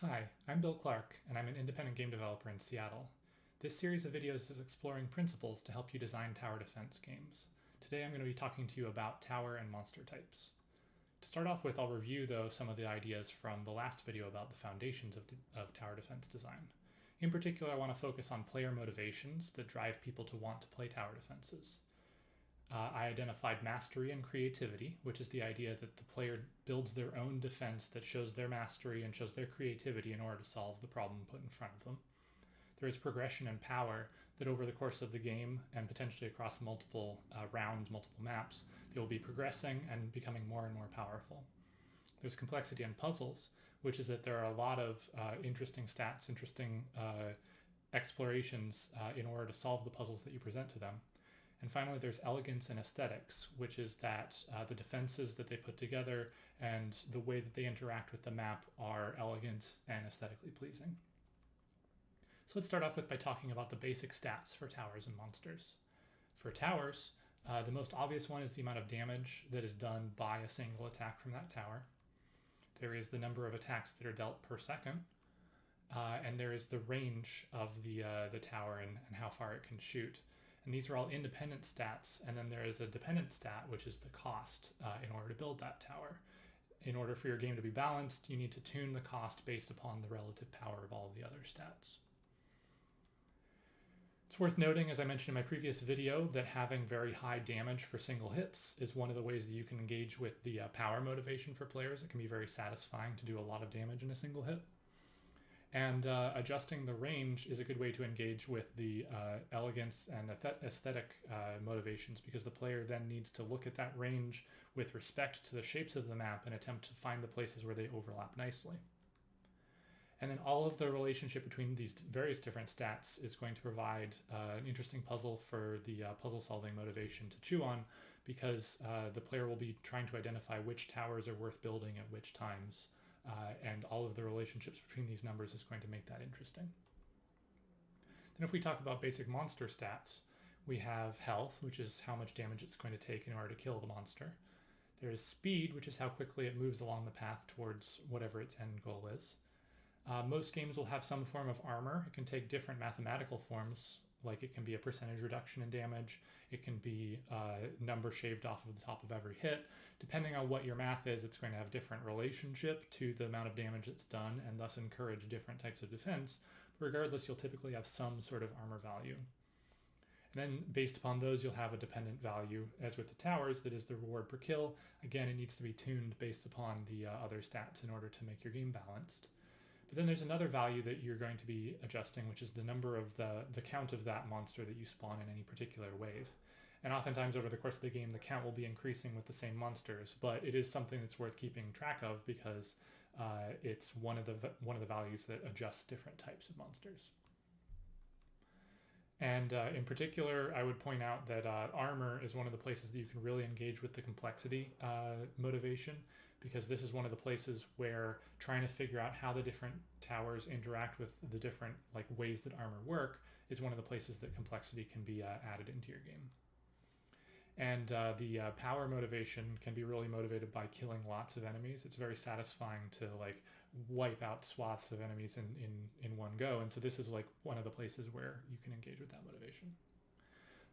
Hi, I'm Bill Clark, and I'm an independent game developer in Seattle. This series of videos is exploring principles to help you design tower defense games. Today I'm going to be talking to you about tower and monster types. To start off with, I'll review, though, some of the ideas from the last video about the foundations of tower defense design. In particular, I want to focus on player motivations that drive people to want to play tower defenses. I identified mastery and creativity, which is the idea that the player builds their own defense that shows their mastery and shows their creativity in order to solve the problem put in front of them. There is progression and power that over the course of the game and potentially across multiple rounds, multiple maps, they will be progressing and becoming more and more powerful. There's complexity and puzzles, which is that there are a lot of interesting stats, interesting explorations in order to solve the puzzles that you present to them. And finally, there's elegance and aesthetics, which is that the defenses that they put together and the way that they interact with the map are elegant and aesthetically pleasing. So let's start off by talking about the basic stats for towers and monsters. For towers, the most obvious one is the amount of damage that is done by a single attack from that tower. There is the number of attacks that are dealt per second, and there is the range of the tower and how far it can shoot. And these are all independent stats, and then there is a dependent stat, which is the cost in order to build that tower. In order for your game to be balanced, you need to tune the cost based upon the relative power of all of the other stats. It's worth noting, as I mentioned in my previous video, that having very high damage for single hits is one of the ways that you can engage with the power motivation for players. It can be very satisfying to do a lot of damage in a single hit. And adjusting the range is a good way to engage with the elegance and aesthetic motivations, because the player then needs to look at that range with respect to the shapes of the map and attempt to find the places where they overlap nicely. And then all of the relationship between these various different stats is going to provide an interesting puzzle for the puzzle solving motivation to chew on, because the player will be trying to identify which towers are worth building at which times. And all of the relationships between these numbers is going to make that interesting. Then if we talk about basic monster stats, we have health, which is how much damage it's going to take in order to kill the monster. There is speed, which is how quickly it moves along the path towards whatever its end goal is. Most games will have some form of armor. It can take different mathematical forms, like it can be a percentage reduction in damage, it can be a number shaved off of the top of every hit. Depending on what your math is, it's going to have different relationship to the amount of damage that's done and thus encourage different types of defense. But regardless, you'll typically have some sort of armor value. And then based upon those, you'll have a dependent value, as with the towers, that is the reward per kill. Again, it needs to be tuned based upon the other stats in order to make your game balanced. But then there's another value that you're going to be adjusting, which is the number of the count of that monster that you spawn in any particular wave. And oftentimes over the course of the game, the count will be increasing with the same monsters, but it is something that's worth keeping track of, because it's one of the values that adjusts different types of monsters. And in particular, I would point out that armor is one of the places that you can really engage with the complexity motivation, because this is one of the places where trying to figure out how the different towers interact with the different ways that armor work is one of the places that complexity can be added into your game. And the power motivation can be really motivated by killing lots of enemies. It's very satisfying to wipe out swaths of enemies in one go. And so this is one of the places where you can engage with that motivation.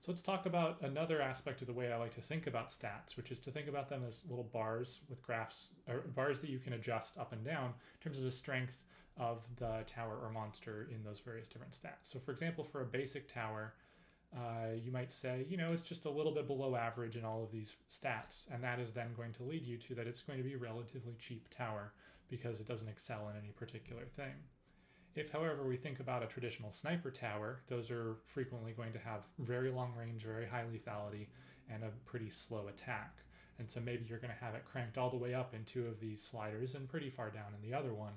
So let's talk about another aspect of the way I like to think about stats, which is to think about them as little bars with graphs, or bars that you can adjust up and down in terms of the strength of the tower or monster in those various different stats. So for example, for a basic tower, you might say, it's just a little bit below average in all of these stats. And that is then going to lead you to that it's going to be a relatively cheap tower because it doesn't excel in any particular thing. If, however, we think about a traditional sniper tower, those are frequently going to have very long range, very high lethality, and a pretty slow attack. And so maybe you're going to have it cranked all the way up in two of these sliders and pretty far down in the other one.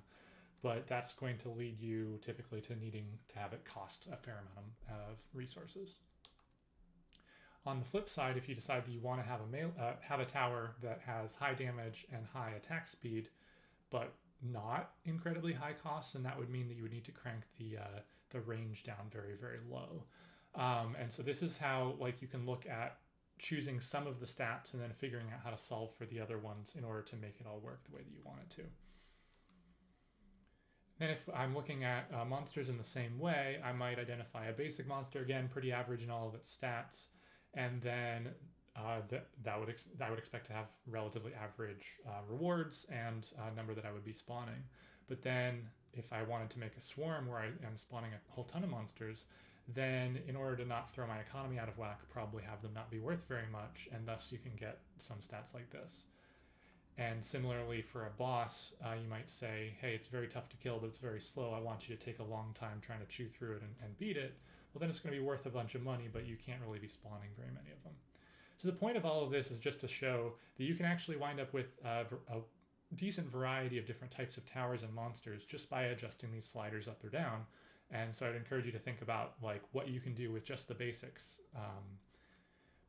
But that's going to lead you typically to needing to have it cost a fair amount of resources. On the flip side, if you decide that you want to have a tower that has high damage and high attack speed, but not incredibly high cost, and that would mean that you would need to crank the range down very, very low. And so this is how you can look at choosing some of the stats and then figuring out how to solve for the other ones in order to make it all work the way that you want it to. Then if I'm looking at monsters in the same way, I might identify a basic monster, again, pretty average in all of its stats, and then I would expect to have relatively average rewards and a number that I would be spawning. But then if I wanted to make a swarm where I am spawning a whole ton of monsters, then in order to not throw my economy out of whack, probably have them not be worth very much, and thus you can get some stats like this. And similarly for a boss, you might say, hey, it's very tough to kill, but it's very slow. I want you to take a long time trying to chew through it and beat it. Well, then it's going to be worth a bunch of money, but you can't really be spawning very many of them. So the point of all of this is just to show that you can actually wind up with a decent variety of different types of towers and monsters just by adjusting these sliders up or down. And so I'd encourage you to think about like what you can do with just the basics.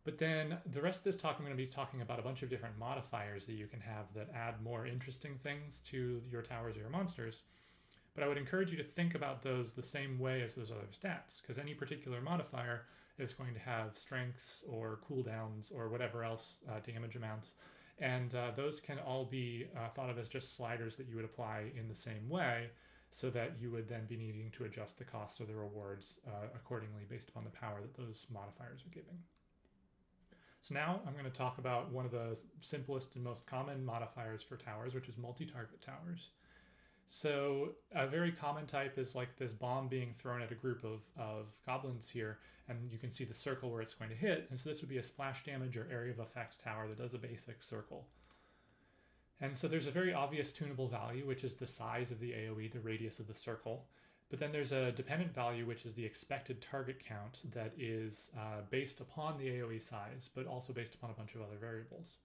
But then the rest of this talk, I'm going to be talking about a bunch of different modifiers that you can have that add more interesting things to your towers or your monsters. But I would encourage you to think about those the same way as those other stats, because any particular modifier is going to have strengths or cooldowns or whatever else, damage amounts. And those can all be thought of as just sliders that you would apply in the same way, so that you would then be needing to adjust the costs or the rewards accordingly based upon the power that those modifiers are giving. So now I'm going to talk about one of the simplest and most common modifiers for towers, which is multi-target towers. So a very common type is like this bomb being thrown at a group of goblins here, and you can see the circle where it's going to hit. And so this would be a splash damage or area of effect tower that does a basic circle. And so there's a very obvious tunable value, which is the size of the AoE, the radius of the circle. But then there's a dependent value, which is the expected target count that is based upon the AoE size, but also based upon a bunch of other variables.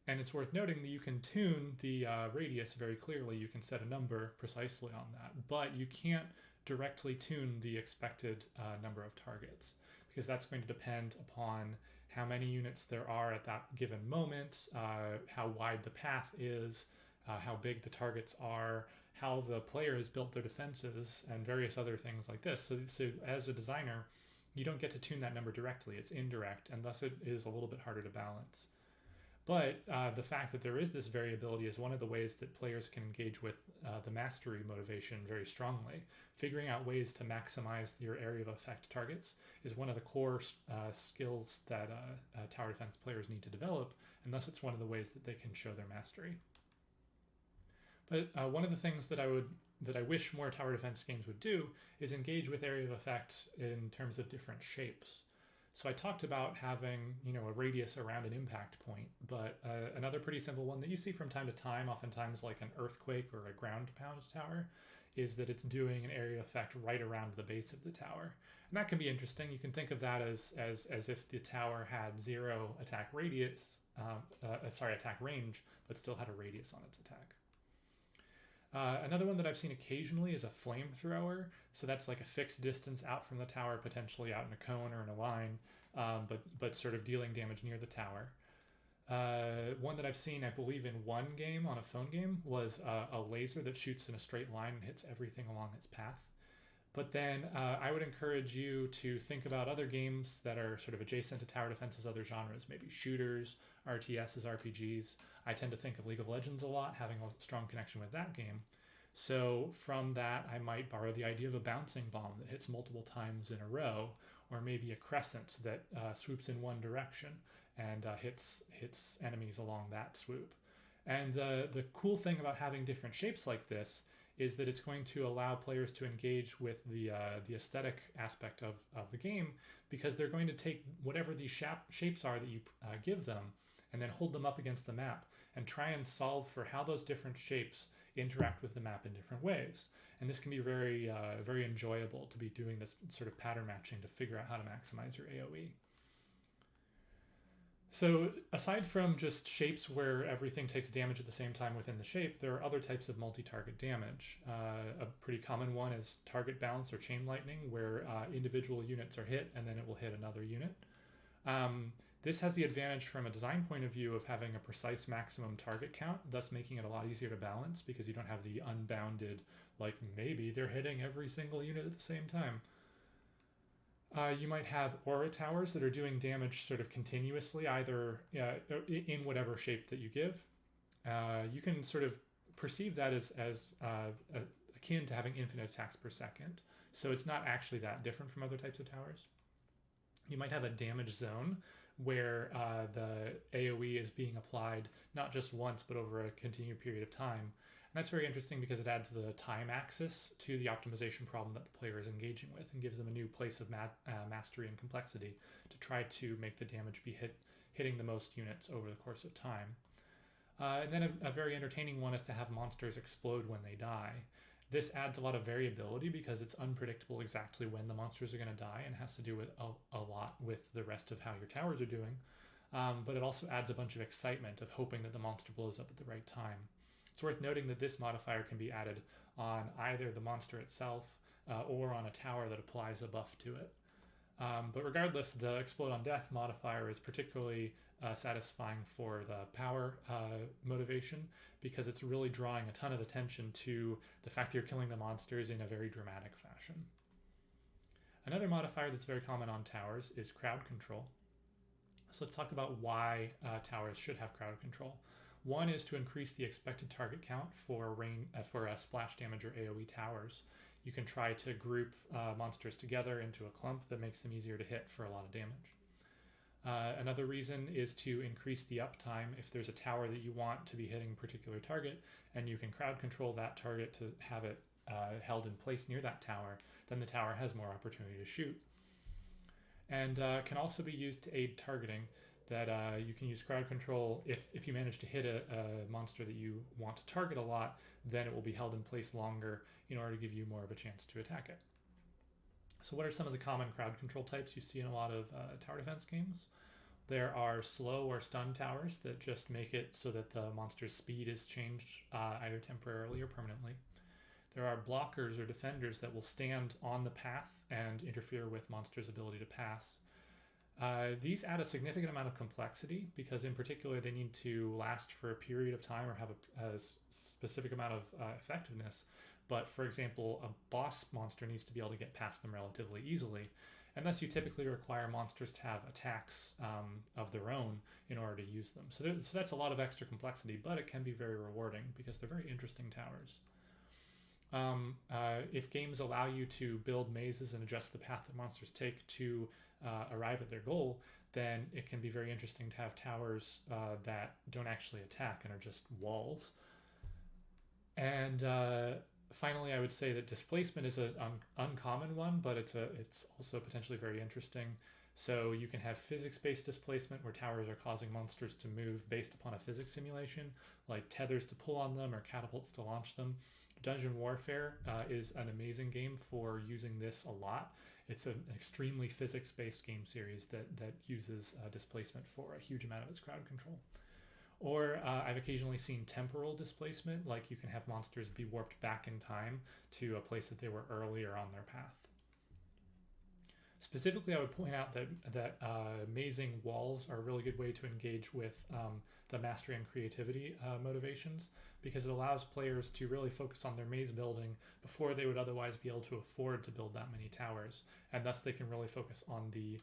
And it's worth noting that you can tune the radius very clearly. You can set a number precisely on that, but you can't directly tune the expected number of targets, because that's going to depend upon how many units there are at that given moment, how wide the path is, how big the targets are, how the player has built their defenses, and various other things like this. So as a designer, you don't get to tune that number directly. It's indirect, and thus it is a little bit harder to balance. But the fact that there is this variability is one of the ways that players can engage with the mastery motivation very strongly. Figuring out ways to maximize your area of effect targets is one of the core skills that tower defense players need to develop, and thus it's one of the ways that they can show their mastery. But one of the things that I wish more tower defense games would do is engage with area of effect in terms of different shapes. So I talked about having, a radius around an impact point, but another pretty simple one that you see from time to time, oftentimes like an earthquake or a ground pound tower, is that it's doing an area effect right around the base of the tower. And that can be interesting. You can think of that as if the tower had 0 attack radius, attack range, but still had a radius on its attack. Another one that I've seen occasionally is a flamethrower. So that's like a fixed distance out from the tower, potentially out in a cone or in a line, but sort of dealing damage near the tower. One that I've seen, I believe in one game, on a phone game, was a laser that shoots in a straight line and hits everything along its path. But then I would encourage you to think about other games that are sort of adjacent to tower defense's other genres, maybe shooters, RTSs, RPGs. I tend to think of League of Legends a lot, having a strong connection with that game. So from that, I might borrow the idea of a bouncing bomb that hits multiple times in a row, or maybe a crescent that swoops in one direction and hits enemies along that swoop. And the cool thing about having different shapes like this is that it's going to allow players to engage with the aesthetic aspect of the game, because they're going to take whatever these shapes are that you give them and then hold them up against the map and try and solve for how those different shapes interact with the map in different ways. And this can be very, very enjoyable to be doing this sort of pattern matching to figure out how to maximize your AoE. So aside from just shapes where everything takes damage at the same time within the shape, there are other types of multi-target damage. A pretty common one is target bounce or chain lightning, where individual units are hit and then it will hit another unit. This has the advantage from a design point of view of having a precise maximum target count, thus making it a lot easier to balance, because you don't have the unbounded, like maybe they're hitting every single unit at the same time. You might have aura towers that are doing damage sort of continuously, either in whatever shape that you give. You can sort of perceive that as a akin to having infinite attacks per second. So it's not actually that different from other types of towers. You might have a damage zone where the AoE is being applied not just once, but over a continued period of time. And that's very interesting because it adds the time axis to the optimization problem that the player is engaging with and gives them a new place of mastery and complexity to try to make the damage be hitting the most units over the course of time. And then a very entertaining one is to have monsters explode when they die. This adds a lot of variability because it's unpredictable exactly when the monsters are going to die and has to do with a lot with the rest of how your towers are doing. But it also adds a bunch of excitement of hoping that the monster blows up at the right time. It's worth noting that this modifier can be added on either the monster itself or on a tower that applies a buff to it. But regardless, the Explode on Death modifier is particularly satisfying for the power motivation because it's really drawing a ton of attention to the fact that you're killing the monsters in a very dramatic fashion. Another modifier that's very common on towers is crowd control. So let's talk about why towers should have crowd control. One is to increase the expected target count for splash damage or AoE towers. You can try to group monsters together into a clump that makes them easier to hit for a lot of damage. Another reason is to increase the uptime. If there's a tower that you want to be hitting a particular target and you can crowd control that target to have it held in place near that tower, then the tower has more opportunity to shoot. And can also be used to aid targeting, that you can use crowd control. If you manage to hit a monster that you want to target a lot, then it will be held in place longer in order to give you more of a chance to attack it. So what are some of the common crowd control types you see in a lot of tower defense games? There are slow or stun towers that just make it so that the monster's speed is changed either temporarily or permanently. There are blockers or defenders that will stand on the path and interfere with monsters' ability to pass. These add a significant amount of complexity because in particular they need to last for a period of time or have a specific amount of effectiveness. But for example, a boss monster needs to be able to get past them relatively easily. And thus you typically require monsters to have attacks of their own in order to use them. So that's a lot of extra complexity, but it can be very rewarding because they're very interesting towers. If games allow you to build mazes and adjust the path that monsters take to arrive at their goal, then it can be very interesting to have towers that don't actually attack and are just walls. And finally, I would say that displacement is an uncommon one, but it's also potentially very interesting. So you can have physics-based displacement where towers are causing monsters to move based upon a physics simulation, like tethers to pull on them or catapults to launch them. Dungeon Warfare is an amazing game for using this a lot. It's an extremely physics-based game series that uses displacement for a huge amount of its crowd control. Or I've occasionally seen temporal displacement, like you can have monsters be warped back in time to a place that they were earlier on their path. Specifically, I would point out that mazing walls are a really good way to engage with the mastery and creativity motivations, because it allows players to really focus on their maze building before they would otherwise be able to afford to build that many towers, and thus they can really focus on the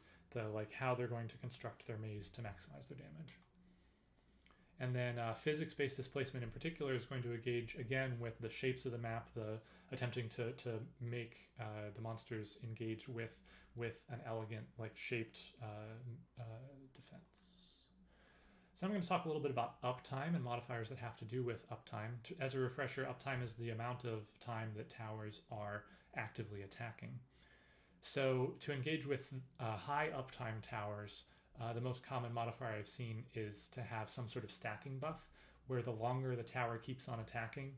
how they're going to construct their maze to maximize their damage. And then physics-based displacement in particular is going to engage again with the shapes of the map, the attempting to make the monsters engage with an elegant, shaped defense. So I'm going to talk a little bit about uptime and modifiers that have to do with uptime. As a refresher, uptime is the amount of time that towers are actively attacking. So to engage with high uptime towers, the most common modifier I've seen is to have some sort of stacking buff, where the longer the tower keeps on attacking,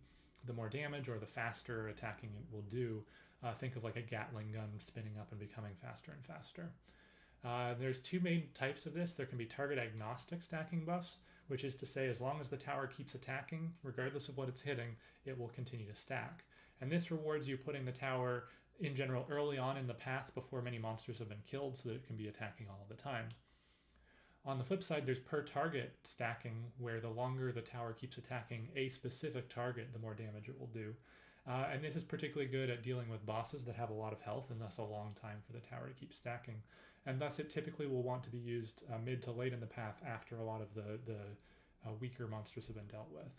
the more damage or the faster attacking it will do. Think of like a Gatling gun spinning up and becoming faster and faster. There's two main types of this. There can be target agnostic stacking buffs, which is to say as long as the tower keeps attacking, regardless of what it's hitting, it will continue to stack. And this rewards you putting the tower in general early on in the path before many monsters have been killed so that it can be attacking all of the time. On the flip side, there's per target stacking, where the longer the tower keeps attacking a specific target, the more damage it will do. And this is particularly good at dealing with bosses that have a lot of health and thus a long time for the tower to keep stacking. And thus it typically will want to be used mid to late in the path after a lot of the weaker monsters have been dealt with.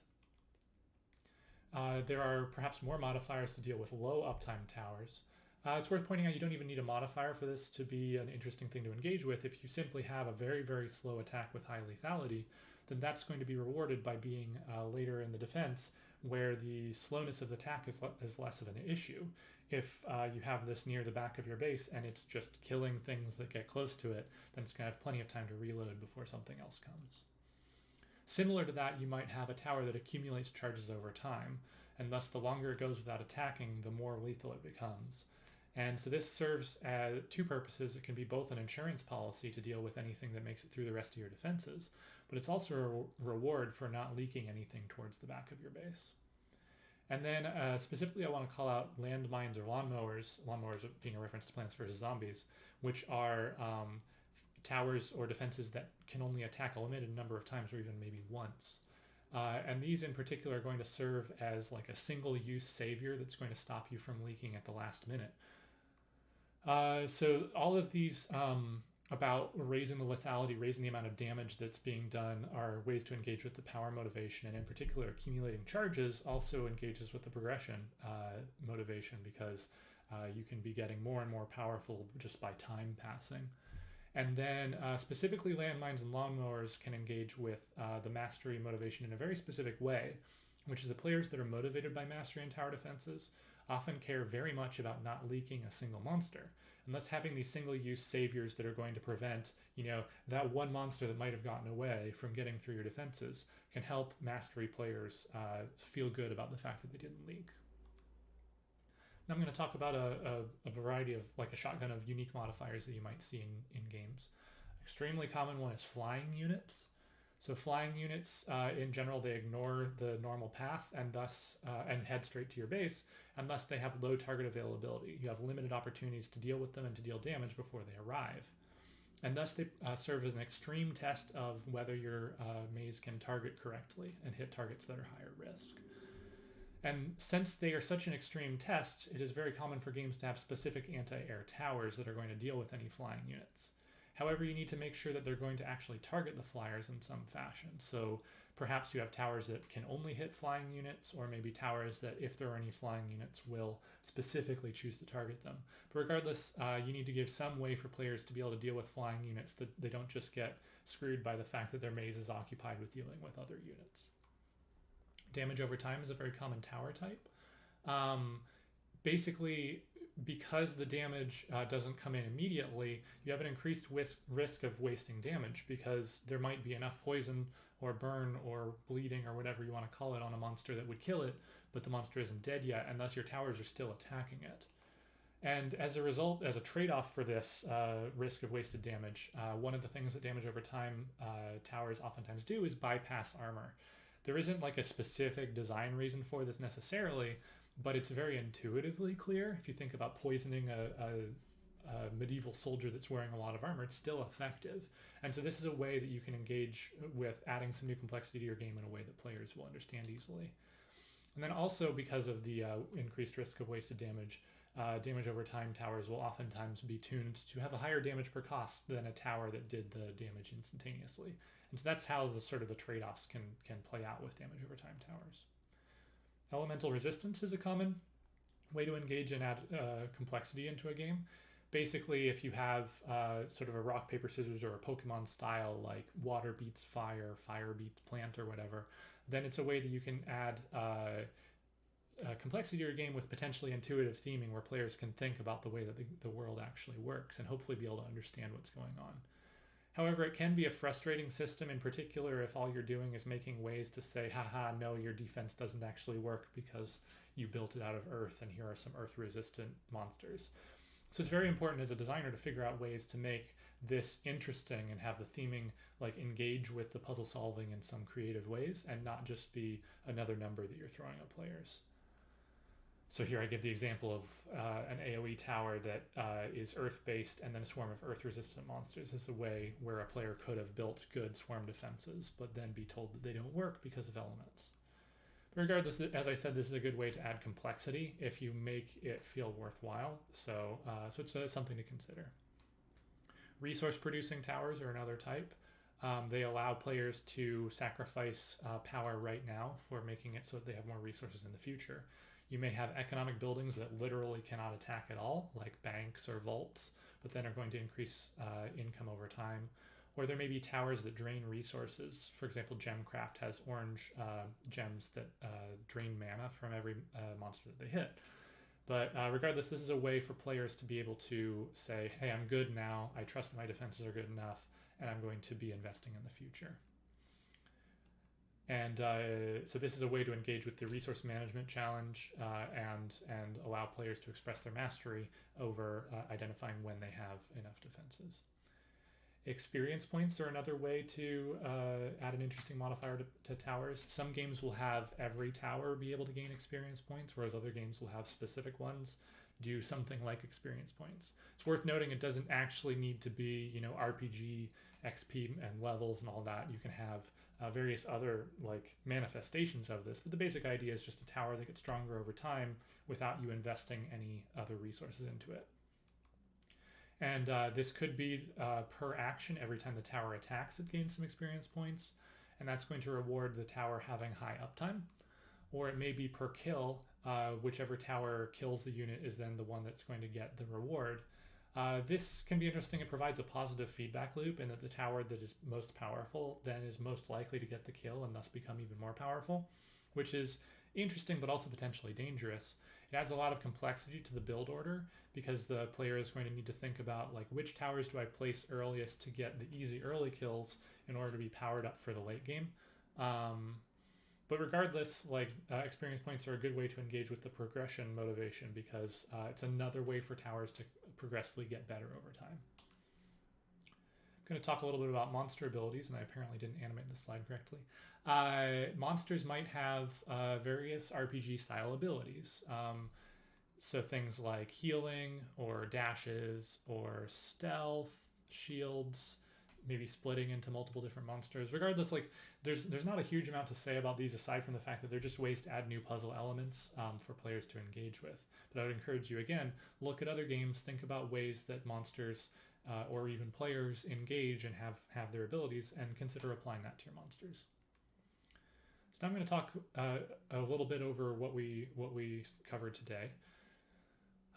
There are perhaps more modifiers to deal with low uptime towers. It's worth pointing out you don't even need a modifier for this to be an interesting thing to engage with. If you simply have a very, very slow attack with high lethality, then that's going to be rewarded by being later in the defense, where the slowness of the attack is less of an issue. If you have this near the back of your base and it's just killing things that get close to it, then it's going to have plenty of time to reload before something else comes. Similar to that, you might have a tower that accumulates charges over time, and thus the longer it goes without attacking, the more lethal it becomes. And so this serves two purposes. It can be both an insurance policy to deal with anything that makes it through the rest of your defenses, but it's also a reward for not leaking anything towards the back of your base. And then specifically, I want to call out landmines or lawnmowers being a reference to Plants vs. Zombies, which are towers or defenses that can only attack a limited number of times or even maybe once. And these in particular are going to serve as like a single-use savior that's going to stop you from leaking at the last minute. So all of these about raising the lethality, raising the amount of damage that's being done are ways to engage with the power motivation, and in particular accumulating charges also engages with the progression motivation, because you can be getting more and more powerful just by time passing. And then specifically landmines and lawnmowers can engage with the mastery motivation in a very specific way, which is the players that are motivated by mastery and tower defenses often care very much about not leaking a single monster. And thus having these single-use saviors that are going to prevent, that one monster that might have gotten away from getting through your defenses can help mastery players feel good about the fact that they didn't leak. Now I'm going to talk about a variety of, like a shotgun of unique modifiers that you might see in games. Extremely common one is flying units. So flying units, in general, they ignore the normal path and thus and head straight to your base, and thus they have low target availability. You have limited opportunities to deal with them and to deal damage before they arrive. And thus they serve as an extreme test of whether your maze can target correctly and hit targets that are higher risk. And since they are such an extreme test, it is very common for games to have specific anti-air towers that are going to deal with any flying units. However, you need to make sure that they're going to actually target the flyers in some fashion. So perhaps you have towers that can only hit flying units, or maybe towers that, if there are any flying units, will specifically choose to target them. But regardless, you need to give some way for players to be able to deal with flying units, that they don't just get screwed by the fact that their maze is occupied with dealing with other units. Damage over time is a very common tower type. Basically, because the damage doesn't come in immediately, you have an increased risk of wasting damage, because there might be enough poison or burn or bleeding or whatever you want to call it on a monster that would kill it, but the monster isn't dead yet, and thus your towers are still attacking it. And as a result, as a trade-off for this risk of wasted damage, one of the things that damage over time towers oftentimes do is bypass armor. There isn't like a specific design reason for this necessarily, but it's very intuitively clear. If you think about poisoning a medieval soldier that's wearing a lot of armor, it's still effective. And so this is a way that you can engage with adding some new complexity to your game in a way that players will understand easily. And then also, because of the increased risk of wasted damage, damage over time towers will oftentimes be tuned to have a higher damage per cost than a tower that did the damage instantaneously. And so that's how the sort of the trade-offs can play out with damage over time towers. Elemental resistance is a common way to engage and add complexity into a game. Basically, if you have sort of a rock, paper, scissors, or a Pokemon style, like water beats fire, fire beats plant, or whatever, then it's a way that you can add complexity to your game with potentially intuitive theming, where players can think about the way that the world actually works and hopefully be able to understand what's going on. However, it can be a frustrating system, in particular if all you're doing is making ways to say, haha, no, your defense doesn't actually work because you built it out of earth and here are some earth-resistant monsters. So it's very important as a designer to figure out ways to make this interesting and have the theming like engage with the puzzle solving in some creative ways and not just be another number that you're throwing at players. So here I give the example of an AoE tower that is earth-based, and then a swarm of earth-resistant monsters is a way where a player could have built good swarm defenses, but then be told that they don't work because of elements. But regardless, as I said, this is a good way to add complexity if you make it feel worthwhile. So it's something to consider. Resource-producing towers are another type. They allow players to sacrifice power right now for making it so that they have more resources in the future. You may have economic buildings that literally cannot attack at all, like banks or vaults, but then are going to increase income over time. Or there may be towers that drain resources. For example, Gemcraft has orange gems that drain mana from every monster that they hit. But regardless, this is a way for players to be able to say, hey, I'm good now, I trust that my defenses are good enough, and I'm going to be investing in the future. And so this is a way to engage with the resource management challenge and allow players to express their mastery over identifying when they have enough defenses. Experience points are another way to add an interesting modifier to towers. Some games will have every tower be able to gain experience points, whereas other games will have specific ones do something like experience points. It's worth noting it doesn't actually need to be, RPG, XP, and levels and all that. You can have various other manifestations of this, but the basic idea is just a tower that gets stronger over time without you investing any other resources into it. And this could be per action. Every time the tower attacks, it gains some experience points, and that's going to reward the tower having high uptime. Or it may be per kill. Whichever tower kills the unit is then the one that's going to get the reward. This can be interesting. It provides a positive feedback loop in that the tower that is most powerful then is most likely to get the kill and thus become even more powerful, which is interesting but also potentially dangerous. It adds a lot of complexity to the build order because the player is going to need to think about which towers do I place earliest to get the easy early kills in order to be powered up for the late game. But regardless, experience points are a good way to engage with the progression motivation because it's another way for towers to progressively get better over time. I'm going to talk a little bit about monster abilities, and I apparently didn't animate this slide correctly. Monsters might have various RPG-style abilities. So things like healing or dashes or stealth, shields, maybe splitting into multiple different monsters. Regardless, there's not a huge amount to say about these aside from the fact that they're just ways to add new puzzle elements for players to engage with. But I would encourage you, again, look at other games, think about ways that monsters or even players engage and have their abilities, and consider applying that to your monsters. So now I'm going to talk a little bit over what we covered today.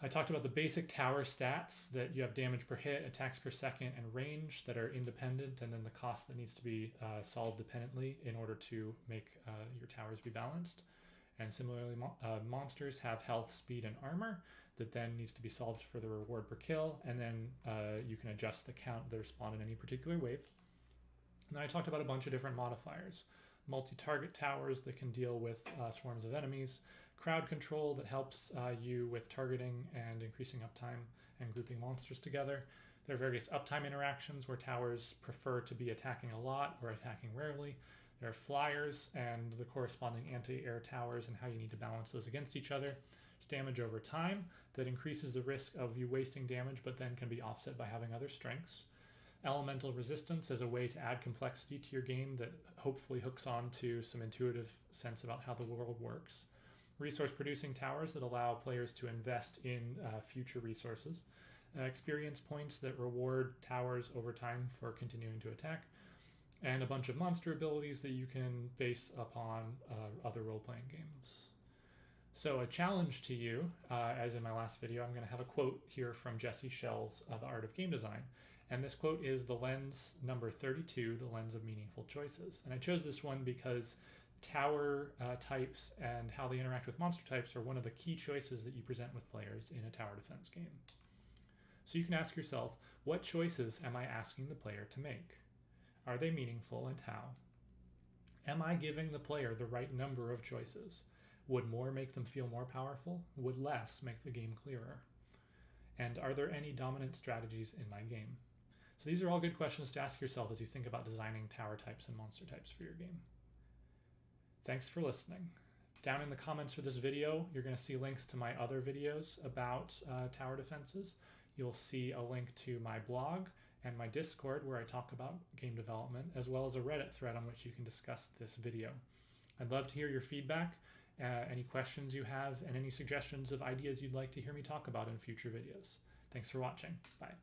I talked about the basic tower stats, that you have damage per hit, attacks per second, and range that are independent, and then the cost that needs to be solved dependently in order to make your towers be balanced. And similarly, monsters have health, speed, and armor that then needs to be solved for the reward per kill, and then you can adjust the count that spawn in any particular wave. And then I talked about a bunch of different modifiers. Multi-target towers that can deal with swarms of enemies, crowd control that helps you with targeting and increasing uptime and grouping monsters together. There are various uptime interactions where towers prefer to be attacking a lot or attacking rarely. There are flyers and the corresponding anti-air towers and how you need to balance those against each other. There's damage over time that increases the risk of you wasting damage but then can be offset by having other strengths. Elemental resistance as a way to add complexity to your game that hopefully hooks on to some intuitive sense about how the world works. Resource producing towers that allow players to invest in future resources. Experience points that reward towers over time for continuing to attack. And a bunch of monster abilities that you can base upon other role-playing games. So a challenge to you, as in my last video, I'm going to have a quote here from Jesse Schell's The Art of Game Design. And this quote is the lens number 32, the lens of meaningful choices. And I chose this one because tower types and how they interact with monster types are one of the key choices that you present with players in a tower defense game. So you can ask yourself, what choices am I asking the player to make? Are they meaningful, and how? Am I giving the player the right number of choices? Would more make them feel more powerful? Would less make the game clearer? And are there any dominant strategies in my game? So these are all good questions to ask yourself as you think about designing tower types and monster types for your game. Thanks for listening. Down in the comments for this video, you're going to see links to my other videos about tower defenses. You'll see a link to my blog and my Discord where I talk about game development, as well as a Reddit thread on which you can discuss this video. I'd love to hear your feedback, any questions you have, and any suggestions of ideas you'd like to hear me talk about in future videos. Thanks for watching. Bye.